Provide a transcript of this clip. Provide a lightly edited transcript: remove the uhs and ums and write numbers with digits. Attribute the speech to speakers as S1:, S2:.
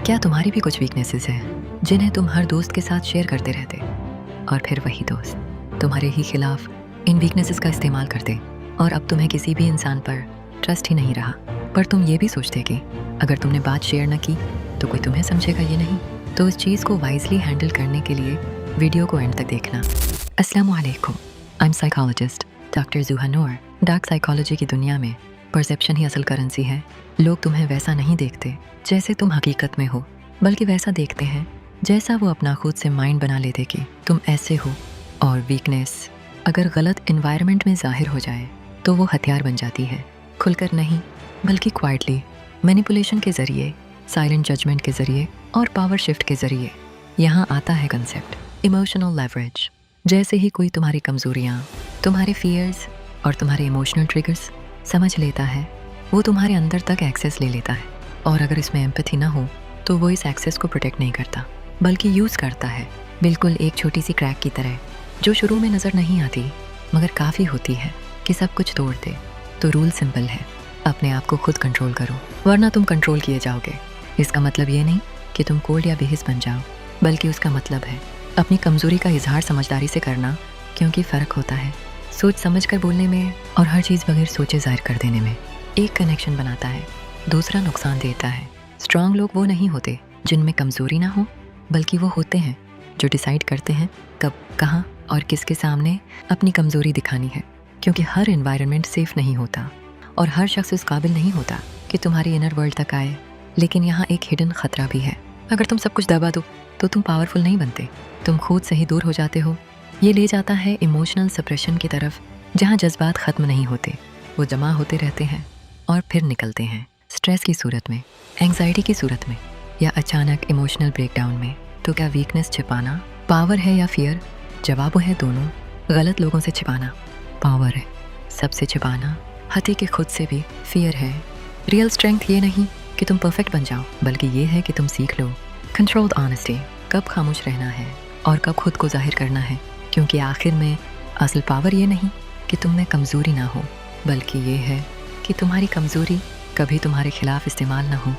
S1: क्या तुम्हारी भी कुछ वीकनेसेस हैं जिन्हें तुम हर दोस्त के साथ शेयर करते रहते, और फिर वही दोस्त तुम्हारे ही खिलाफ इन वीकनेसेस का इस्तेमाल करते, और अब तुम्हें किसी भी इंसान पर ट्रस्ट ही नहीं रहा। पर तुम ये भी सोचते कि अगर तुमने बात शेयर न की तो कोई तुम्हें समझेगा ये नहीं। तो इस चीज़ को वाइजली हैंडल करने के लिए वीडियो को एंड तक देखना। अस्सलामु अलैकुम, I am psychologist doctor Zuha Noor. Dark psychology की दुनिया में परसेप्शन ही असल करेंसी है। लोग तुम्हें वैसा नहीं देखते जैसे तुम हकीकत में हो, बल्कि वैसा देखते हैं जैसा वो अपना खुद से माइंड बना लेते कि तुम ऐसे हो। और वीकनेस अगर गलत इन्वायरमेंट में ज़ाहिर हो जाए तो वो हथियार बन जाती है, खुलकर नहीं बल्कि क्वाइटली, मैनिपुलेशन के ज़रिए, साइलेंट जजमेंट के ज़रिए और पावर शिफ्ट के ज़रिए। यहाँ आता है कंसेप्ट इमोशनल लेवरेज। जैसे ही कोई तुम्हारी कमज़ोरियाँ, तुम्हारे फियर्स और तुम्हारे इमोशनल ट्रिगर्स समझ लेता है, वो तुम्हारे अंदर तक एक्सेस ले लेता है। और अगर इसमें एम्पैथी ना हो तो वो इस एक्सेस को प्रोटेक्ट नहीं करता बल्कि यूज़ करता है, बिल्कुल एक छोटी सी क्रैक की तरह जो शुरू में नज़र नहीं आती मगर काफ़ी होती है कि सब कुछ तोड़ दे। तो रूल सिंपल है, अपने आप को खुद कंट्रोल करो वरना तुम कंट्रोल किए जाओगे। इसका मतलब ये नहीं कि तुम कोल्ड या बेहिस बन जाओ, बल्कि उसका मतलब है अपनी कमज़ोरी का इजहार समझदारी से करना, क्योंकि फ़र्क होता है सोच समझ कर बोलने में और हर चीज़ बगैर सोचे ज़ाहिर कर देने में। एक कनेक्शन बनाता है, दूसरा नुकसान देता है। स्ट्रॉन्ग लोग वो नहीं होते जिनमें कमज़ोरी ना हो, बल्कि वो होते हैं जो डिसाइड करते हैं कब, कहाँ और किसके सामने अपनी कमज़ोरी दिखानी है। क्योंकि हर एनवायरनमेंट सेफ़ नहीं होता और हर शख्स इस काबिल नहीं होता कि तुम्हारी इनर वर्ल्ड तक आए। लेकिन यहाँ एक हिडन ख़तरा भी है, अगर तुम सब कुछ दबा दो तो तुम पावरफुल नहीं बनते, तुम खुद से ही दूर हो जाते हो। ये ले जाता है इमोशनल सप्रेशन की तरफ, जहाँ जज्बात ख़त्म नहीं होते, वो जमा होते रहते हैं और फिर निकलते हैं स्ट्रेस की सूरत में, एंग्जाइटी की सूरत में या अचानक इमोशनल ब्रेकडाउन में। तो क्या वीकनेस छिपाना पावर है या फियर? जवाब है दोनों। गलत लोगों से छिपाना पावर है, सबसे छिपाना हती के खुद से भी फियर है। रियल स्ट्रेंथ ये नहीं कि तुम परफेक्ट बन जाओ, बल्कि ये है कि तुम सीख लो कंट्रोल्ड ऑनेस्टी, कब खामोश रहना है और कब खुद को जाहिर करना है। क्योंकि आखिर में असल पावर ये नहीं कि तुम में कमज़ोरी ना हो, बल्कि ये है कि तुम्हारी कमज़ोरी कभी तुम्हारे खिलाफ इस्तेमाल ना हो।